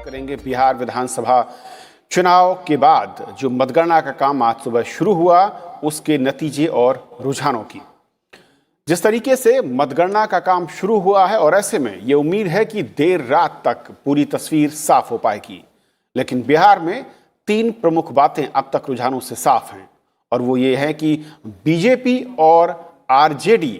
करेंगे बिहार विधानसभा चुनाव के बाद जो मतगणना का काम आज सुबह शुरू हुआ उसके नतीजे और रुझानों की। जिस तरीके से मतगणना का काम शुरू हुआ है और ऐसे में ये उम्मीद है कि देर रात तक पूरी तस्वीर साफ हो पाएगी, लेकिन बिहार में तीन प्रमुख बातें अब तक रुझानों से साफ हैं और वो ये है कि बीजेपी और आरजेडी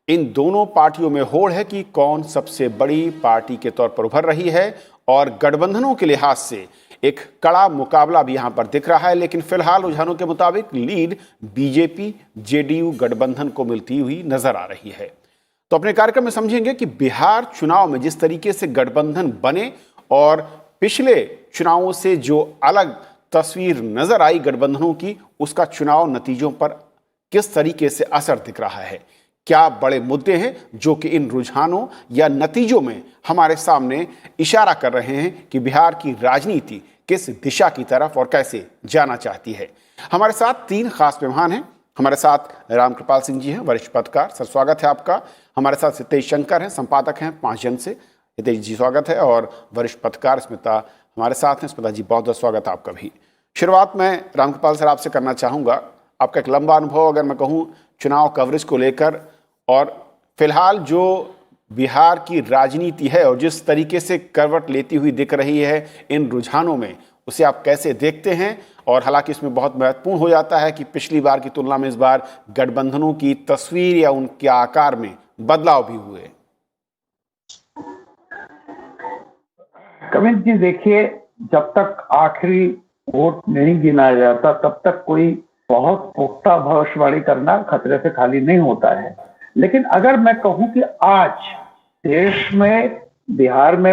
इन दोनों पार्टियों में होड़ है कि कौन सबसे बड़ी पार्टी के तौर पर उभर रही है और गठबंधनों के लिहाज से एक कड़ा मुकाबला भी यहां पर दिख रहा है। लेकिन फिलहाल रुझानों के मुताबिक लीड बीजेपी जेडीयू गठबंधन को मिलती हुई नजर आ रही है। तो अपने कार्यक्रम में समझेंगे कि बिहार चुनाव में जिस तरीके से गठबंधन बने और पिछले चुनावों से जो अलग तस्वीर नजर आई गठबंधनों की, उसका चुनाव नतीजों पर किस तरीके से असर दिख रहा है, क्या बड़े मुद्दे हैं जो कि इन रुझानों या नतीजों में हमारे सामने इशारा कर रहे हैं कि बिहार की राजनीति किस दिशा की तरफ और कैसे जाना चाहती है। हमारे साथ तीन खास मेहमान हैं। हमारे साथ रामकृपाल सिंह जी हैं, वरिष्ठ पत्रकार, सर स्वागत है आपका। हमारे साथ हितेश शंकर हैं, संपादक हैं 5 जन से, हितेश जी स्वागत है। और वरिष्ठ पत्रकार स्मिता हमारे साथ हैं। स्मिता जी बहुत बहुत स्वागत है आपका भी। शुरुआत मैं रामकृपाल सर आपसे करना चाहूँगा। आपका एक लंबा अनुभव अगर मैं कहूँ चुनाव कवरेज को लेकर, और फिलहाल जो बिहार की राजनीति है और जिस तरीके से करवट लेती हुई दिख रही है इन रुझानों में, उसे आप कैसे देखते हैं? और हालांकि इसमें बहुत महत्वपूर्ण हो जाता है कि पिछली बार की तुलना में इस बार गठबंधनों की तस्वीर या उनके आकार में बदलाव भी हुए। कविंद जी देखिए, जब तक आखिरी वोट नहीं गिना जाता तब तक कोई बहुत पुख्ता भविष्यवाणी करना खतरे से खाली नहीं होता है। लेकिन अगर मैं कहूं कि आज देश में बिहार में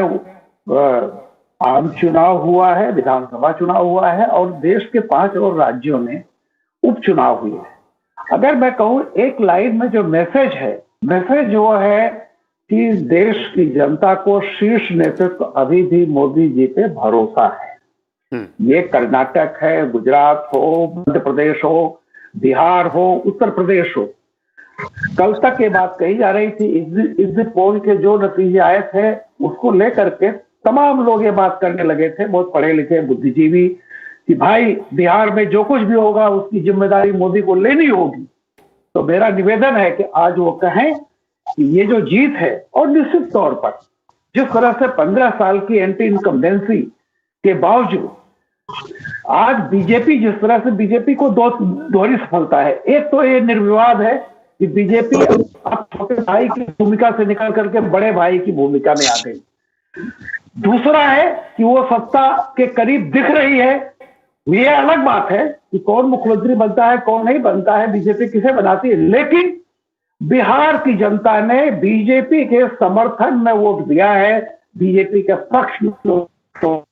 आम चुनाव हुआ है, विधानसभा चुनाव हुआ है और देश के 5 और राज्यों में उपचुनाव हुए हैं। अगर मैं कहूं एक लाइन में जो मैसेज है, मैसेज वो है कि देश की जनता को शीर्ष नेतृत्व अभी भी मोदी जी पे भरोसा है। ये कर्नाटक है, गुजरात हो, मध्य प्रदेश हो, बिहार हो, उत्तर प्रदेश हो। कल तक ये बात कही जा रही थी, इस पोल के जो नतीजे आए थे उसको लेकर के तमाम लोग ये बात करने लगे थे, बहुत पढ़े लिखे बुद्धिजीवी, कि भाई बिहार में जो कुछ भी होगा उसकी जिम्मेदारी मोदी को लेनी होगी। तो मेरा निवेदन है कि आज वो कहें कि ये जो जीत है, और निश्चित तौर पर जिस तरह से 15 साल की एंटी इनकम्बेंसी के बावजूद आज बीजेपी, जिस तरह से बीजेपी को दोहरी सफलता है। एक तो ये निर्विवाद है कि बीजेपी अब छोटे भाई की भूमिका से निकल करके बड़े भाई की भूमिका में आ गई। दूसरा है कि वो सत्ता के करीब दिख रही है। ये अलग बात है कि कौन मुख्यमंत्री बनता है, कौन नहीं बनता है, बीजेपी किसे बनाती है, लेकिन बिहार की जनता ने बीजेपी के समर्थन में वोट दिया है, बीजेपी के पक्ष में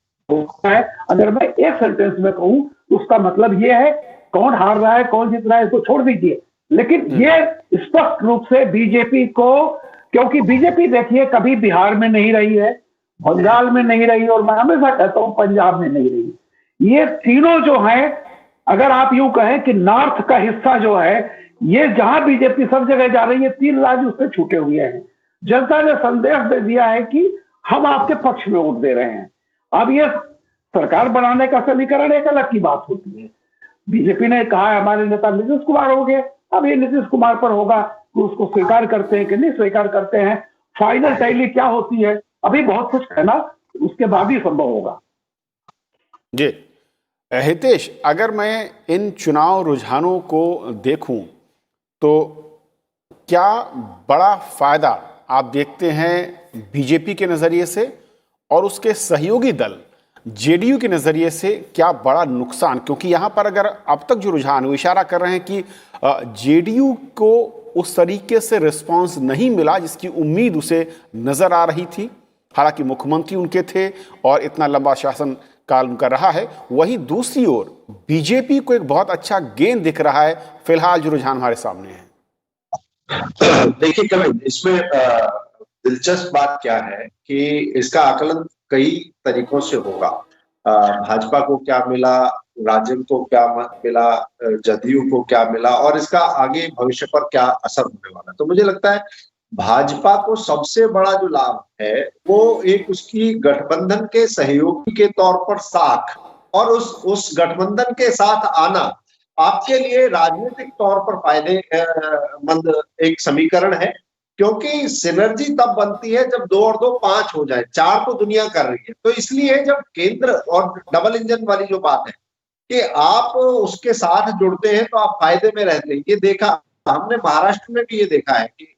है। अगर मैं एक सेंटेंस में कहूं तो उसका मतलब यह है, कौन हार रहा है कौन जीत रहा है इसको छोड़ दीजिए, लेकिन ये स्पष्ट रूप से बीजेपी को, क्योंकि बीजेपी देखिए कभी बिहार में नहीं रही है, बंगाल में नहीं रही और मैं हमेशा कहता हूं पंजाब में नहीं रही। ये तीनों जो हैं, अगर आप यूं कहें कि नॉर्थ का हिस्सा जो है, ये जहां बीजेपी सब जगह जा रही है, 3 राज्य उससे छूटे हुए हैं। जनता ने संदेश दे दिया है कि हम आपके पक्ष में वोट दे रहे हैं। अब ये सरकार बनाने का समीकरण एक अलग की बात होती है। बीजेपी ने कहा है हमारे नेता नीतीश कुमार हो गए, अब ये नीतीश कुमार पर होगा कि उसको स्वीकार करते हैं कि नहीं स्वीकार करते हैं। फाइनल टैली क्या होती है अभी बहुत कुछ कहना उसके बाद ही संभव होगा। जी हितेश, अगर मैं इन चुनाव रुझानों को देखूं तो क्या बड़ा फायदा आप देखते हैं बीजेपी के नजरिए से, और उसके सहयोगी दल जेडीयू के नजरिए से क्या बड़ा नुकसान? क्योंकि यहां पर अगर अब तक जो रुझान वो इशारा कर रहे हैं कि जेडीयू को उस तरीके से रिस्पांस नहीं मिला जिसकी उम्मीद उसे नजर आ रही थी। हालांकि मुख्यमंत्री उनके थे और इतना लंबा शासन काल उनका रहा है। वहीं दूसरी ओर बीजेपी को एक बहुत अच्छा गेंद दिख रहा है फिलहाल जो रुझान हमारे सामने है। देखिए कविंद, इसमें दिलचस्प बात क्या है कि इसका आकलन कई तरीकों से होगा। भाजपा को क्या मिला, राजद को क्या मत मिला, जदयू को क्या मिला, और इसका आगे भविष्य पर क्या असर होने वाला। तो मुझे लगता है भाजपा को सबसे बड़ा जो लाभ है वो एक उसकी गठबंधन के सहयोगी के तौर पर साख, और उस गठबंधन के साथ आना आपके लिए राजनीतिक तौर पर फायदेमंद एक समीकरण है, क्योंकि सिनर्जी तब बनती है जब 2 और 2 5 हो जाए, 4 तो दुनिया कर रही है। तो इसलिए जब केंद्र और डबल इंजन वाली जो बात है कि आप उसके साथ जुड़ते हैं तो आप फायदे में रहते हैं, ये देखा हमने महाराष्ट्र में भी, ये देखा है कि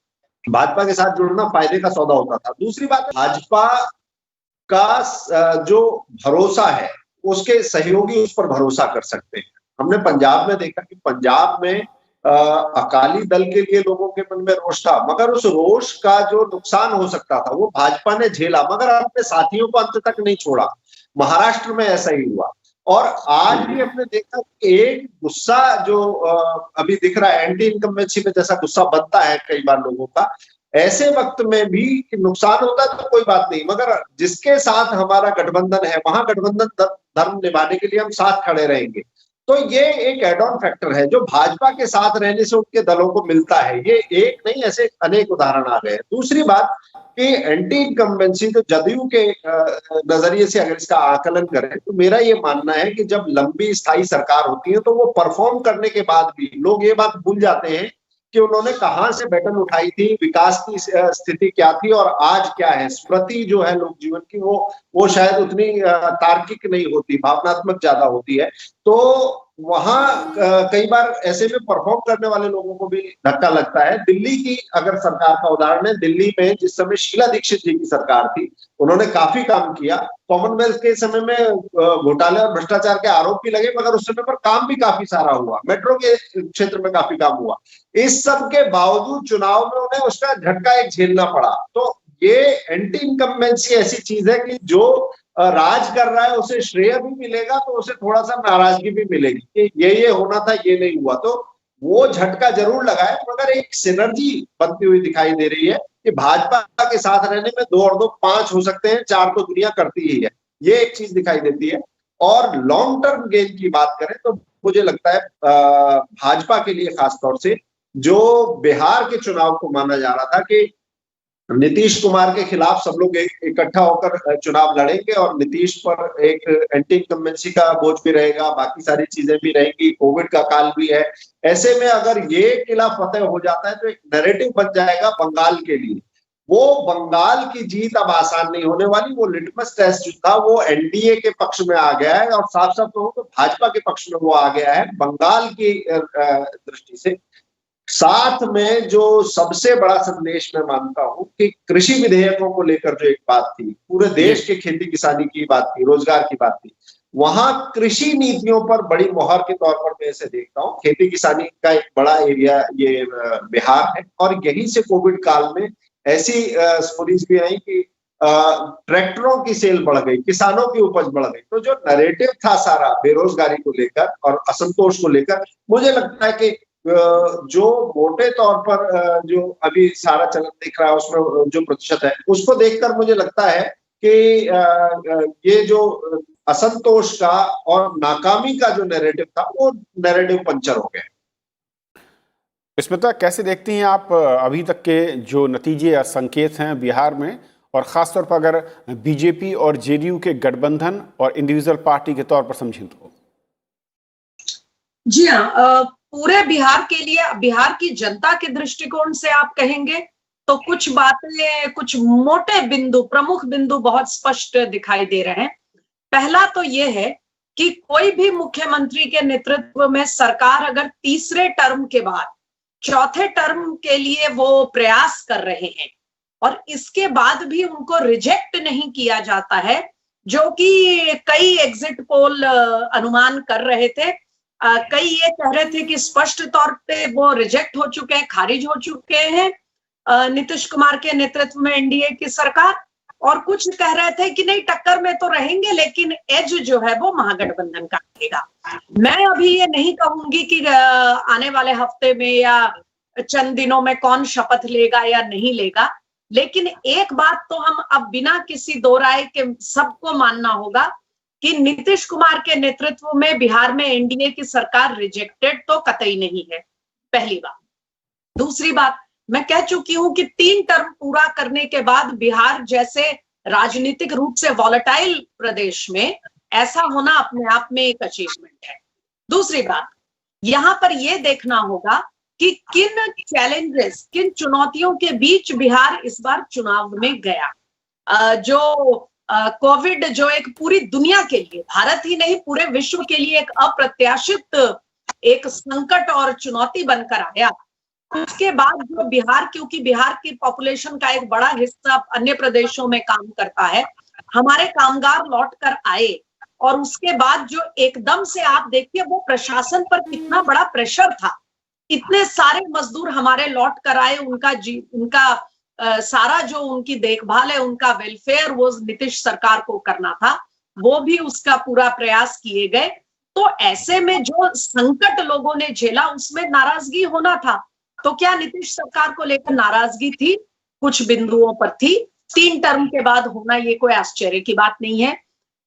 भाजपा के साथ जुड़ना फायदे का सौदा होता था। दूसरी बात, भाजपा का जो भरोसा है उसके सहयोगी उस पर भरोसा कर सकते हैं। हमने पंजाब में देखा कि पंजाब में अकाली दल के लिए लोगों के मन में रोष था, मगर उस रोष का जो नुकसान हो सकता था वो भाजपा ने झेला, मगर अपने साथियों को अंत तक नहीं छोड़ा। महाराष्ट्र में ऐसा ही हुआ। और आज भी हमने देखा कि एक गुस्सा जो अभी दिख रहा है एंटी इनकम्बेंसी में, जैसा गुस्सा बनता है कई बार लोगों का, ऐसे वक्त में भी नुकसान होता है तो कोई बात नहीं, मगर जिसके साथ हमारा गठबंधन है वहां गठबंधन धर्म निभाने के लिए हम साथ खड़े रहेंगे। तो ये एक एड ऑन फैक्टर है जो भाजपा के साथ रहने से उनके दलों को मिलता है। ये एक नहीं, ऐसे अनेक उदाहरण आ गए हैं। दूसरी बात कि एंटी इनकम्बेंसी तो जदयू के नजरिए से अगर इसका आकलन करें तो मेरा ये मानना है कि जब लंबी स्थायी सरकार होती है तो वो परफॉर्म करने के बाद भी लोग ये बात भूल जाते हैं कि उन्होंने कहां से बैटन उठाई थी, विकास की स्थिति क्या थी और आज क्या है। स्मृति जो है लोक जीवन की वो शायद उतनी तार्किक नहीं होती, भावनात्मक ज्यादा होती है। तो वहां कई बार ऐसे में परफॉर्म करने वाले लोगों को भी धक्का लगता है। दिल्ली की अगर सरकार का उदाहरण है, दिल्ली में जिस समय शीला दीक्षित जी की सरकार थी उन्होंने काफी काम किया। कॉमनवेल्थ के समय में घोटाले और भ्रष्टाचार के आरोप भी लगे, मगर उस समय पर काम भी काफी सारा हुआ। मेट्रो के क्षेत्र में काफी काम हुआ। इस सब के बावजूद चुनाव में उन्हें उसका झटका एक झेलना पड़ा। तो ये एंटी इनकम्बेंसी ऐसी चीज है कि जो राज कर रहा है उसे श्रेय भी मिलेगा तो उसे थोड़ा सा नाराजगी भी मिलेगी कि ये होना था, ये नहीं हुआ। तो वो झटका जरूर लगा है, मगर एक सिनर्जी बनती हुई दिखाई दे रही है कि भाजपा के साथ रहने में 2 और 2 5 हो सकते हैं, 4 तो दुनिया करती ही है। ये एक चीज दिखाई देती है। और लॉन्ग टर्म गेन की बात करें तो मुझे लगता है भाजपा के लिए खासतौर से जो बिहार के चुनाव को माना जा रहा था कि नीतीश कुमार के खिलाफ सब लोग इकट्ठा होकर चुनाव लड़ेंगे और नीतीश पर एक एंटी इनकम्बेंसी का बोझ भी रहेगा, बाकी सारी चीजें भी रहेंगी, कोविड का काल भी है। ऐसे में अगर ये किला फतेह हो जाता है तो एक नैरेटिव बन जाएगा बंगाल के लिए। वो बंगाल की जीत अब आसान नहीं होने वाली। वो लिटमस टेस्ट जो था वो एनडीए के पक्ष में आ गया है और साफ साफ कहूं तो भाजपा के पक्ष में वो आ गया है बंगाल की दृष्टि से। साथ में जो सबसे बड़ा संदेश मैं मानता हूं कि कृषि विधेयकों को लेकर जो एक बात थी, पूरे देश के खेती किसानी की बात थी, रोजगार की बात थी, वहां कृषि नीतियों पर बड़ी मुहर के तौर पर मैं इसे देखता हूं। खेती किसानी का एक बड़ा एरिया ये बिहार है और यहीं से कोविड काल में ऐसी स्टोरीज भी आई कि ट्रैक्टरों की सेल बढ़ गई, किसानों की उपज बढ़ गई। तो जो नैरेटिव था सारा बेरोजगारी को लेकर और असंतोष को लेकर, मुझे लगता है कि जो मोटे तौर पर जो अभी सारा चलन दिख रहा है उसमें जो प्रतिशत है उसको देखकर मुझे लगता है कि ये जो असंतोष का और नाकामी का जो नैरेटिव था वो नैरेटिव पंचर हो गया। स्मिता, कैसे देखती हैं आप अभी तक के जो नतीजे या संकेत हैं बिहार में, और खासतौर पर अगर बीजेपी और जेडीयू के गठबंधन और इंडिविजुअल पार्टी के तौर पर समझें तो? जी हाँ, पूरे बिहार के लिए, बिहार की जनता के दृष्टिकोण से आप कहेंगे तो कुछ बातें, कुछ मोटे बिंदु, प्रमुख बिंदु बहुत स्पष्ट दिखाई दे रहे हैं। पहला तो ये है कि कोई भी मुख्यमंत्री के नेतृत्व में सरकार अगर तीसरे टर्म के बाद चौथे टर्म के लिए वो प्रयास कर रहे हैं और इसके बाद भी उनको रिजेक्ट नहीं किया जाता है, जो कि कई एग्जिट पोल अनुमान कर रहे थे। कई ये कह रहे थे कि स्पष्ट तौर पे वो रिजेक्ट हो चुके हैं, खारिज हो चुके हैं नीतीश कुमार के नेतृत्व में एनडीए की सरकार, और कुछ कह रहे थे कि नहीं, टक्कर में तो रहेंगे लेकिन एज जो है वो महागठबंधन का रहेगा। मैं अभी ये नहीं कहूंगी कि आने वाले हफ्ते में या चंद दिनों में कौन शपथ लेगा या नहीं लेगा, लेकिन एक बात तो हम अब बिना किसी दो राय के सबको मानना होगा कि नीतीश कुमार के नेतृत्व में बिहार में एनडीए की सरकार रिजेक्टेड तो कतई नहीं है, पहली बात। दूसरी बात, मैं कह चुकी हूं कि 3 टर्म पूरा करने के बाद बिहार जैसे राजनीतिक रूप से वॉलेटाइल प्रदेश में ऐसा होना अपने आप में एक अचीवमेंट है। दूसरी बात, यहां पर यह देखना होगा कि किन चैलेंजेस, किन चुनौतियों के बीच बिहार इस बार चुनाव में गया। जो कोविड जो एक पूरी दुनिया के लिए, भारत ही नहीं पूरे विश्व के लिए एक अप्रत्याशित एक संकट और चुनौती बनकर आया, उसके बाद जो बिहार, क्योंकि बिहार की पॉपुलेशन का एक बड़ा हिस्सा अन्य प्रदेशों में काम करता है, हमारे कामगार लौट कर आए और उसके बाद जो एकदम से आप देखिए वो प्रशासन पर कितना बड़ा प्रेशर था। इतने सारे मजदूर हमारे लौट कर आए, उनका सारा जो उनकी देखभाल है, उनका वेलफेयर वो नीतीश सरकार को करना था, वो भी उसका पूरा प्रयास किए गए। तो ऐसे में जो संकट लोगों ने झेला उसमें नाराजगी होना था। तो क्या नीतीश सरकार को लेकर नाराजगी थी? कुछ बिंदुओं पर थी। 3 टर्म के बाद होना ये कोई आश्चर्य की बात नहीं है।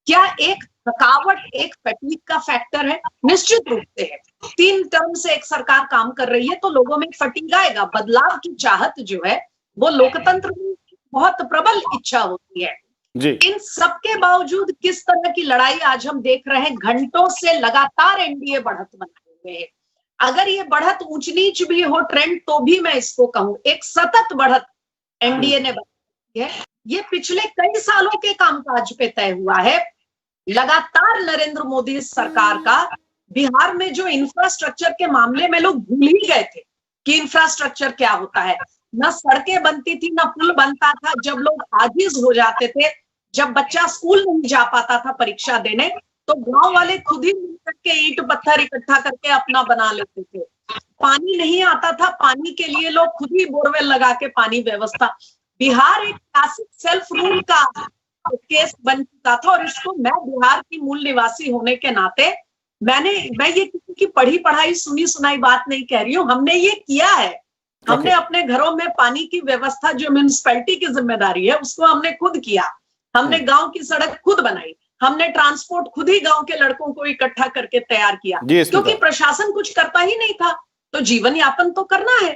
क्या एक थकावट, एक फैटिग का फैक्टर है? निश्चित रूप से है। 3 टर्म से एक सरकार काम कर रही है तो लोगों में फटीग आएगा। बदलाव की चाहत जो है वो लोकतंत्र में बहुत प्रबल इच्छा होती है जी। इन सबके बावजूद किस तरह की लड़ाई आज हम देख रहे हैं, घंटों से लगातार एनडीए बढ़त बनाए हुए है। अगर ये बढ़त ऊंच नीच भी हो ट्रेंड, तो भी मैं इसको कहूं एक सतत बढ़त एनडीए ने बनाई है। ये पिछले कई सालों के कामकाज पे तय हुआ है। लगातार नरेंद्र मोदी सरकार का बिहार में जो इंफ्रास्ट्रक्चर के मामले में लोग भूल ही गए थे कि इंफ्रास्ट्रक्चर क्या होता है। न सड़कें बनती थी, न पुल बनता था। जब लोग आजिज हो जाते थे, जब बच्चा स्कूल नहीं जा पाता था परीक्षा देने, तो गांव वाले खुद ही मिलकर के ईंट पत्थर इकट्ठा करके अपना बना लेते थे। पानी नहीं आता था, पानी के लिए लोग खुद ही बोरवेल लगा के पानी व्यवस्था। बिहार एक क्लासिक सेल्फ रूल का केस बन चुका था। और इसको मैं बिहार की मूल निवासी होने के नाते मैं ये किसी की पढ़ी पढ़ाई सुनी सुनाई बात नहीं कह रही हूँ, हमने ये किया है। हमने अपने घरों में पानी की व्यवस्था जो म्युनिसिपैलिटी की जिम्मेदारी है उसको हमने खुद किया। हमने गांव की सड़क खुद बनाई, हमने ट्रांसपोर्ट खुद ही गांव के लड़कों को इकट्ठा करके तैयार किया, क्योंकि प्रशासन कुछ करता ही नहीं था, तो जीवन यापन तो करना है।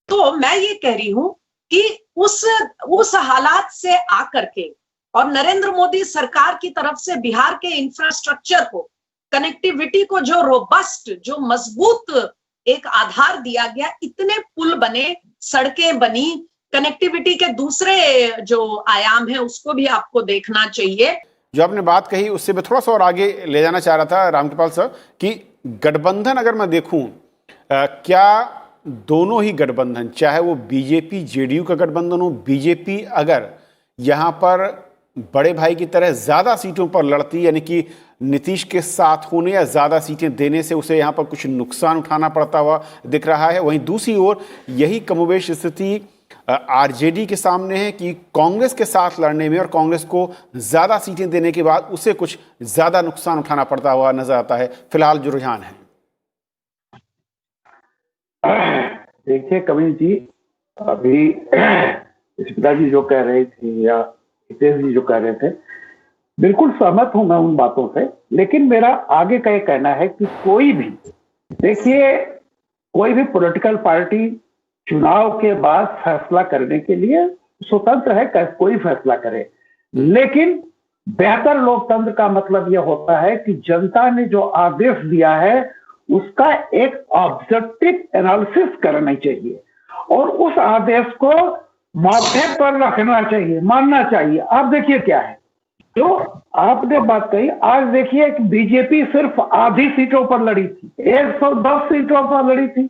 तो मैं ये कह रही हूं कि उस हालात से आकर के और नरेंद्र मोदी सरकार की तरफ से बिहार के इंफ्रास्ट्रक्चर को, कनेक्टिविटी को जो रोबस्ट, जो मजबूत एक आधार दिया गया, इतने पुल बने, सड़कें बनी, कनेक्टिविटी के दूसरे जो आयाम है उसको भी आपको देखना चाहिए। जो आपने बात कही उससे मैं थोड़ा सा और आगे ले जाना चाह रहा था रामकृपाल सर, कि गठबंधन अगर मैं देखूं, क्या दोनों ही गठबंधन, चाहे वो बीजेपी जेडीयू का गठबंधन हो, बीजेपी अगर यहाँ पर बड़े भाई की तरह ज्यादा सीटों पर लड़ती, यानी कि नीतीश के साथ होने या ज्यादा सीटें देने से उसे यहाँ पर कुछ नुकसान उठाना पड़ता हुआ दिख रहा है, वहीं दूसरी ओर यही कमोबेश स्थिति आरजेडी के सामने है कि कांग्रेस के साथ लड़ने में और कांग्रेस को ज्यादा सीटें देने के बाद उसे कुछ ज्यादा नुकसान उठाना पड़ता हुआ नजर आता है। फिलहाल जो रुझान है, देखिए कविन जी, अभी पिताजी जो कह रहे थे या हितेश जी जो कह रहे थे, बिल्कुल सहमत हूं मैं उन बातों से। लेकिन मेरा आगे का ये कहना है कि कोई भी, देखिए कोई भी पॉलिटिकल पार्टी चुनाव के बाद फैसला करने के लिए स्वतंत्र है, कोई फैसला करे। लेकिन बेहतर लोकतंत्र का मतलब यह होता है कि जनता ने जो आदेश दिया है उसका एक ऑब्जेक्टिव एनालिसिस करना चाहिए और उस आदेश को माथे पर रखना चाहिए, मानना चाहिए। आप देखिए क्या है जो आपने बात कही, आज देखिए कि बीजेपी सिर्फ आधी सीटों पर लड़ी थी, 110 सीटों पर लड़ी थी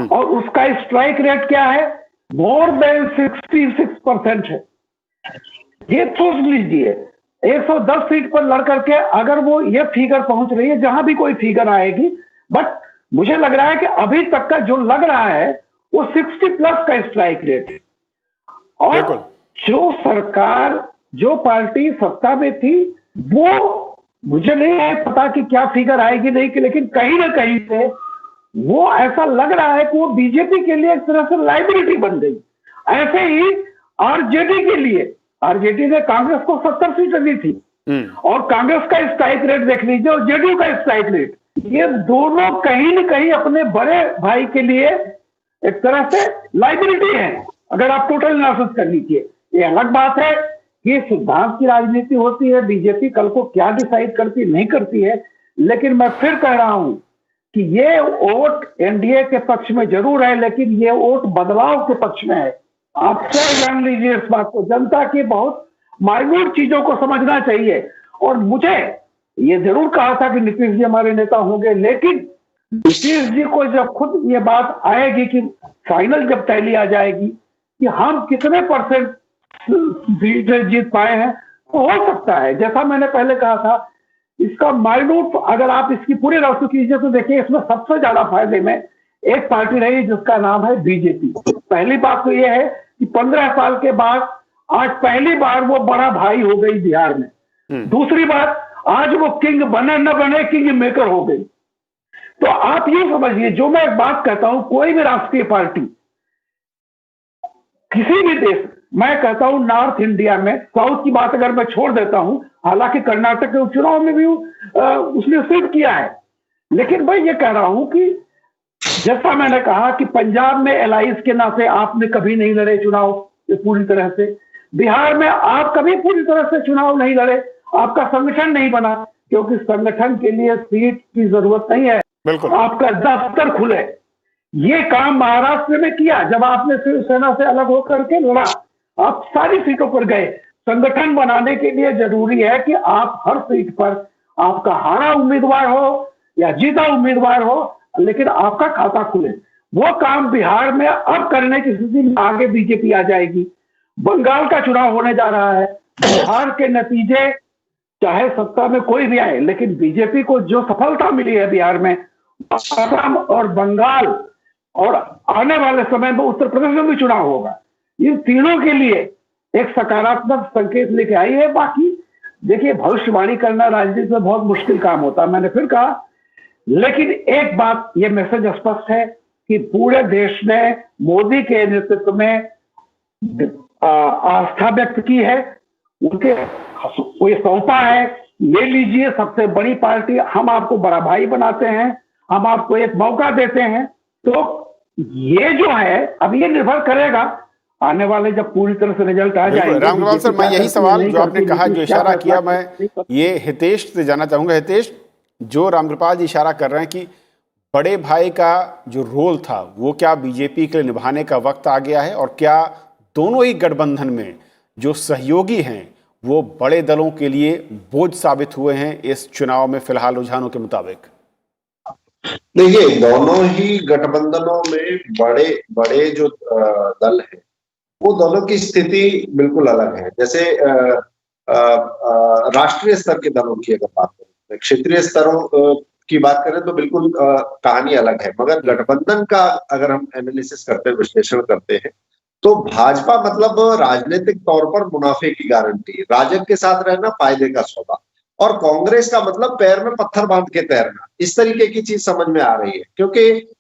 और उसका स्ट्राइक रेट क्या है, मोर देन 66% है। ये सोच लीजिए 110 सीट पर लड़ करके अगर वो ये फिगर पहुंच रही है, जहां भी कोई फिगर आएगी, बट मुझे लग रहा है कि अभी तक का जो लग रहा है वो 60+ का स्ट्राइक रेट है। और जो सरकार, जो पार्टी सत्ता में थी, वो मुझे नहीं है पता कि क्या फिगर आएगी नहीं कि, लेकिन कहीं ना कहीं से वो ऐसा लग रहा है कि वो बीजेपी के लिए एक तरह से लाइबिलिटी बन गई। ऐसे ही आरजेडी के लिए, आरजेडी ने कांग्रेस को 70 सीटें दी थी और कांग्रेस का स्ट्राइक रेट देख लीजिए और जेडीयू का स्ट्राइक रेट, ये दोनों कहीं न कहीं अपने बड़े भाई के लिए एक तरह से लाइबिलिटी है, अगर आप टोटल एनालिसिस कर लीजिए। ये अलग बात है कि सिद्धांत की राजनीति होती है, बीजेपी कल को क्या डिसाइड करती नहीं करती है, लेकिन मैं फिर कह रहा हूं कि ये वोट एनडीए के पक्ष में जरूर है, लेकिन ये वोट बदलाव के पक्ष में है। आप क्या जान लीजिए इस बात को, जनता की बहुत माइन्यूट चीजों को समझना चाहिए। और मुझे ये जरूर कहा था कि नीतीश जी हमारे नेता होंगे, लेकिन नीतीश जी को जब खुद ये बात आएगी कि फाइनल जब तैली आ जाएगी कि हम कितने परसेंट सीटें जीत पाए हैं, तो हो सकता है, जैसा मैंने पहले कहा था, इसका माइन्यूट अगर आप इसकी पूरी राशि कीजिए तो देखिए इसमें सबसे ज्यादा फायदे में एक पार्टी रही जिसका नाम है बीजेपी। पहली बात तो यह है कि 15 साल के बाद आज पहली बार वो बड़ा भाई हो गई बिहार में। दूसरी बात, आज वो किंग बने न बने किंग मेकर हो गई। तो आप ये समझिए, जो मैं एक बात कहता हूं, कोई भी राष्ट्रीय पार्टी किसी भी देश, मैं कहता हूं नॉर्थ इंडिया में, साउथ की बात अगर मैं छोड़ देता हूं, हालांकि कर्नाटक के उपचुनाव में भी उसने सिर्फ किया है, लेकिन मैं ये कह रहा हूं कि जैसा मैंने कहा कि पंजाब में एलाइंस के नाते आपने कभी नहीं लड़े चुनाव पूरी तरह से, बिहार में आप कभी पूरी तरह से चुनाव नहीं लड़े, आपका संगठन नहीं बना, क्योंकि संगठन के लिए सीट की जरूरत नहीं है, बिल्कुल आपका दफ्तर खुले। ये काम महाराष्ट्र में किया, जब आपने शिवसेना से अलग होकर के लड़ा, आप सारी सीटों पर गए। संगठन बनाने के लिए जरूरी है कि आप हर सीट पर आपका हारा उम्मीदवार हो या जीता उम्मीदवार हो, लेकिन आपका खाता खुले। वो काम बिहार में अब करने की स्थिति में आगे बीजेपी आ जाएगी। बंगाल का चुनाव होने जा रहा है, बिहार के नतीजे चाहे सत्ता में कोई भी आए, लेकिन बीजेपी को जो सफलता मिली है बिहार में, असम और बंगाल, और आने वाले समय में उत्तर प्रदेश में भी चुनाव होगा, इन तीनों के लिए एक सकारात्मक संकेत लेके आई है। बाकी देखिए, भविष्यवाणी करना राजनीति में बहुत मुश्किल काम होता है, मैंने फिर कहा, लेकिन एक बात ये मैसेज स्पष्ट है कि पूरे देश ने मोदी के नेतृत्व में आस्था व्यक्त की है, उनके को ये सौंपा है, ले लीजिए सबसे बड़ी पार्टी, हम आपको बड़ा भाई बनाते हैं, हम आपको एक मौका देते हैं। तो ये जो है, अब ये निर्भर करेगा आने वाले जब पूरी तरह से रिजल्ट आ जाएगा। रामगोपाल सर, मैं यही सवाल जो आपने कहा, जो इशारा किया, मैं ये हितेश से जानना चाहूंगा। हितेश, जो रामकृपाल जी इशारा कर रहे हैं कि बड़े भाई का जो रोल था वो क्या बीजेपी के लिए निभाने का वक्त आ गया है, और क्या दोनों ही गठबंधन में जो सहयोगी हैं वो बड़े दलों के लिए बोझ साबित हुए हैं इस चुनाव में फिलहाल रुझानों के मुताबिक? देखिए, दोनों ही गठबंधनों में बड़े बड़े जो दल हैं, वो दोनों की स्थिति बिल्कुल अलग है। जैसे राष्ट्रीय स्तर के दलों की अगर बात करें, क्षेत्रीय स्तरों की बात करें तो बिल्कुल कहानी अलग है, मगर गठबंधन का अगर हम एनालिसिस करते हैं, विश्लेषण करते हैं, तो भाजपा मतलब राजनीतिक तौर पर मुनाफे की गारंटी, राजग के साथ रहना फायदे का सौदा, और कांग्रेस का मतलब पैर में पत्थर बांध के तैरना, इस तरीके की चीज समझ में आ रही है। क्योंकि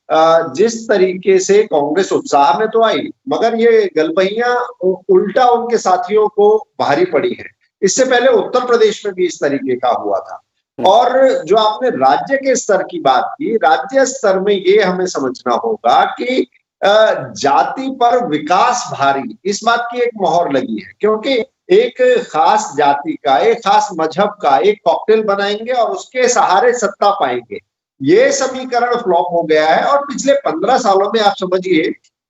जिस तरीके से कांग्रेस उत्साह में तो आई, मगर ये गलबहियां उल्टा उनके साथियों को भारी पड़ी है। इससे पहले उत्तर प्रदेश में भी इस तरीके का हुआ था। और जो आपने राज्य के स्तर की बात की, राज्य स्तर में ये हमें समझना होगा कि जाति पर विकास भारी, इस बात की एक मोहर लगी है, क्योंकि एक खास जाति का, एक खास मजहब का एक कॉकटेल बनाएंगे और उसके सहारे सत्ता पाएंगे। ये समीकरण फ्लॉप हो गया है, और पिछले 15 सालों में आप समझिए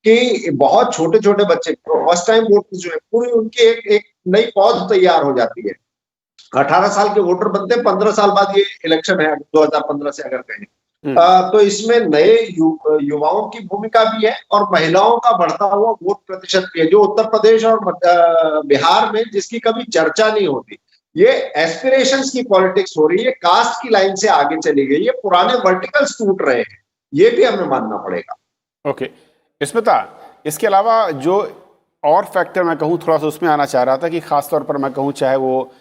कि बहुत छोटे छोटे बच्चे फर्स्ट टाइम वोटर जो है, पूरी उनकी एक नई पौध तैयार हो जाती है। 18 साल के वोटर बनते हैं, 15 साल बाद ये इलेक्शन है 2015 से अगर कहें, तो इसमें नए युवाओं की भूमिका भी है, और महिलाओं का बढ़ता हुआ वोट प्रतिशत भी है, जो उत्तर प्रदेश और बिहार में जिसकी कभी चर्चा नहीं होती। ये एस्पिरेशंस की पॉलिटिक्स हो रही है, कास्ट की लाइन से आगे चली गई, ये पुराने वर्टिकल्स टूट रहे हैं, ये भी हमें मानना पड़ेगा। ओके स्मिता, इसके अलावा जो और फैक्टर मैं कहूँ, थोड़ा सा उसमें आना चाह रहा था कि खासतौर पर मैं कहूँ, चाहे वो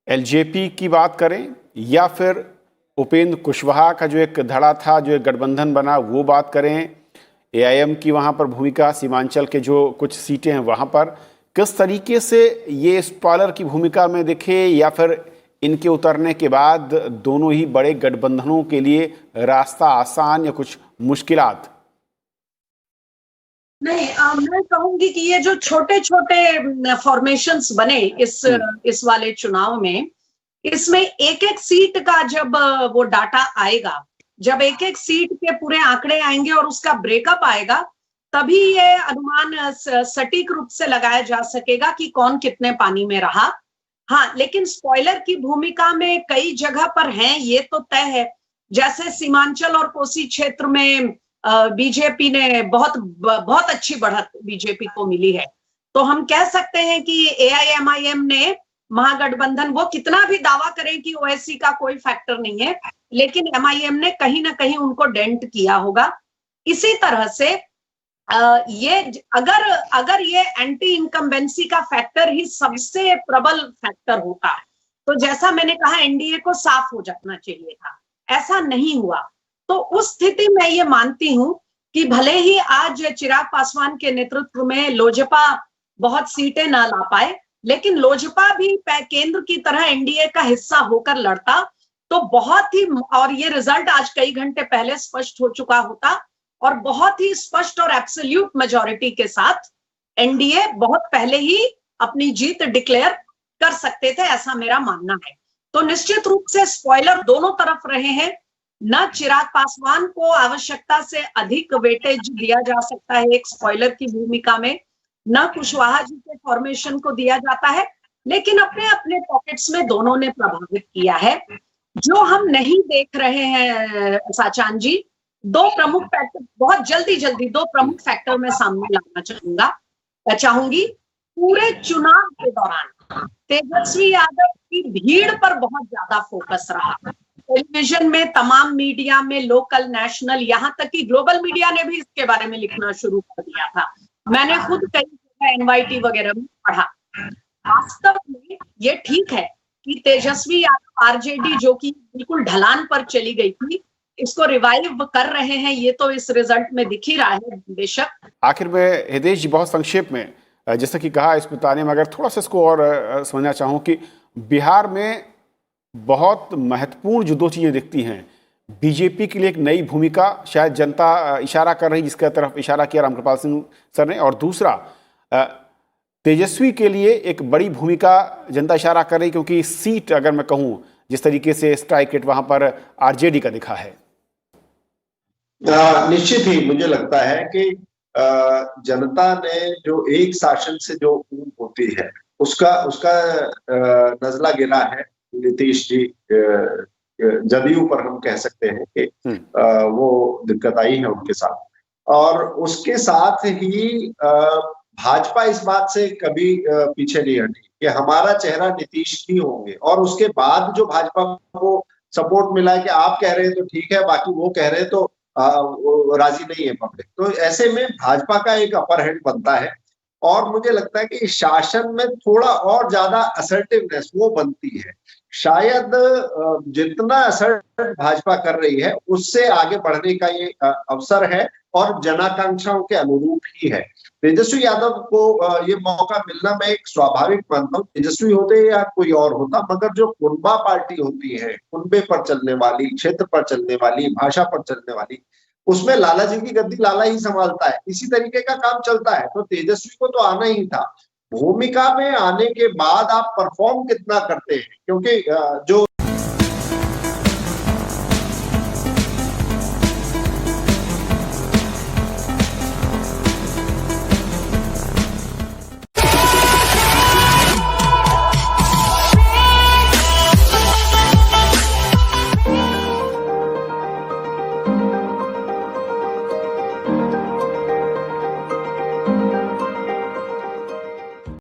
एलजेपी की बात करें या फिर उपेंद्र कुशवाहा का जो एक धड़ा था, जो एक गठबंधन बना, वो बात करें, एआईएम की वहाँ पर भूमिका, सीमांचल के जो कुछ सीटें हैं वहाँ पर किस तरीके से ये स्पॉइलर की भूमिका में दिखे, या फिर इनके उतरने के बाद दोनों ही बड़े गठबंधनों के लिए रास्ता आसान या कुछ मुश्किलात? नहीं, मैं कहूंगी कि ये जो छोटे छोटे फॉर्मेशंस बने इस वाले चुनाव में, इसमें एक एक सीट का जब वो डाटा आएगा, जब एक एक सीट के पूरे आंकड़े आएंगे और उसका ब्रेकअप आएगा, तभी ये अनुमान सटीक रूप से लगाया जा सकेगा कि कौन कितने पानी में रहा। हाँ, लेकिन स्पॉइलर की भूमिका में कई जगह पर हैं, ये तो तय है। जैसे सीमांचल और कोसी क्षेत्र में बीजेपी ने बहुत अच्छी बढ़त बीजेपी को मिली है। तो हम कह सकते हैं कि एआईएमआईएम ने महागठबंधन, वो कितना भी दावा करें कि ओवैसी का कोई फैक्टर नहीं है, लेकिन एमआईएम ने कहीं ना कहीं उनको डेंट किया होगा। इसी तरह से ये अगर ये एंटी इनकम्बेंसी का फैक्टर ही सबसे प्रबल फैक्टर होता, तो जैसा मैंने कहा एनडीए को साफ हो जाना चाहिए था, ऐसा नहीं हुआ। तो उस स्थिति में ये मानती हूं कि भले ही आज चिराग पासवान के नेतृत्व में लोजपा बहुत सीटें ना ला पाए, लेकिन लोजपा भी केंद्र की तरह एनडीए का हिस्सा होकर लड़ता तो बहुत ही, और ये रिजल्ट आज कई घंटे पहले स्पष्ट हो चुका होता, और बहुत ही स्पष्ट और एब्सोल्यूट मेजॉरिटी के साथ एनडीए बहुत पहले ही अपनी जीत डिक्लेयर कर सकते थे, ऐसा मेरा मानना है। तो निश्चित रूप से स्पॉइलर दोनों तरफ रहे हैं। न चिराग पासवान को आवश्यकता से अधिक वेटेज दिया जा सकता है एक स्पॉइलर की भूमिका में, न कुशवाहा जी के फॉर्मेशन को दिया जाता है, लेकिन अपने अपने पॉकेट्स में दोनों ने प्रभावित किया है। जो हम नहीं देख रहे हैं साचान जी, दो प्रमुख फैक्टर बहुत जल्दी दो प्रमुख फैक्टर में सामने लाना चाहूंगी। पूरे चुनाव के दौरान तेजस्वी यादव की भीड़ पर बहुत ज्यादा फोकस रहा। टेलीविजन में, तमाम मीडिया में, लोकल, नेशनल, यहाँ तक कि ग्लोबल मीडिया ने भी इसके बारे में लिखना शुरू कर दिया था। मैंने खुद कई जगह एनवाईटी वगैरह में पढ़ा। वास्तव में ये ठीक है कि तेजस्वी यादव आरजेडी जो कि बिल्कुल ढलान पर चली गई थी, इसको रिवाइव कर रहे हैं, ये तो इस रिजल्ट में दिख ही रहा है बेशक। आखिर में हृदय जी, बहुत संक्षेप में जैसा कि कहा इस बताने में, अगर थोड़ा सा इसको और समझना चाहूँ कि बिहार में बहुत महत्वपूर्ण जो दो चीज़ें दिखती हैं, बीजेपी के लिए एक नई भूमिका शायद जनता इशारा कर रही, जिसका तरफ इशारा किया रामकृपाल सिंह सर ने, और दूसरा तेजस्वी के लिए एक बड़ी भूमिका जनता इशारा कर रही, क्योंकि सीट अगर मैं कहूँ जिस तरीके से स्ट्राइक रेट वहां पर आरजेडी का दिखा है। निश्चित ही मुझे लगता है कि जनता ने जो एक शासन से जो ऊब होती है उसका नजला गिरा है नीतीश जी, जदयू पर हम कह सकते हैं कि वो दिक्कत आई है उनके साथ, और उसके साथ ही भाजपा इस बात से कभी पीछे नहीं हटी कि हमारा चेहरा नीतीश ही होंगे, और उसके बाद जो भाजपा को सपोर्ट मिला है कि आप कह रहे हैं तो ठीक है, बाकी वो कह रहे हैं तो वो राजी नहीं है पब्लिक, तो ऐसे में भाजपा का एक अपर हैंड बनता है, और मुझे लगता है कि शासन में थोड़ा और ज्यादा असर्टिवनेस वो बनती है। शायद जितना असर्ट भाजपा कर रही है उससे आगे बढ़ने का ये अवसर है, और जनाकांक्षाओं के अनुरूप ही है। तेजस्वी यादव को ये मौका मिलना मैं एक स्वाभाविक मानता हूँ, तेजस्वी होते या कोई और होता, मगर जो कुनबा पार्टी होती है, कुनबे पर चलने वाली, क्षेत्र पर चलने वाली, भाषा पर चलने वाली, उसमें लाला जी की गद्दी लाला ही संभालता है, इसी तरीके का काम चलता है। तो तेजस्वी को तो आना ही था। भूमिका में आने के बाद आप परफॉर्म कितना करते हैं, क्योंकि जो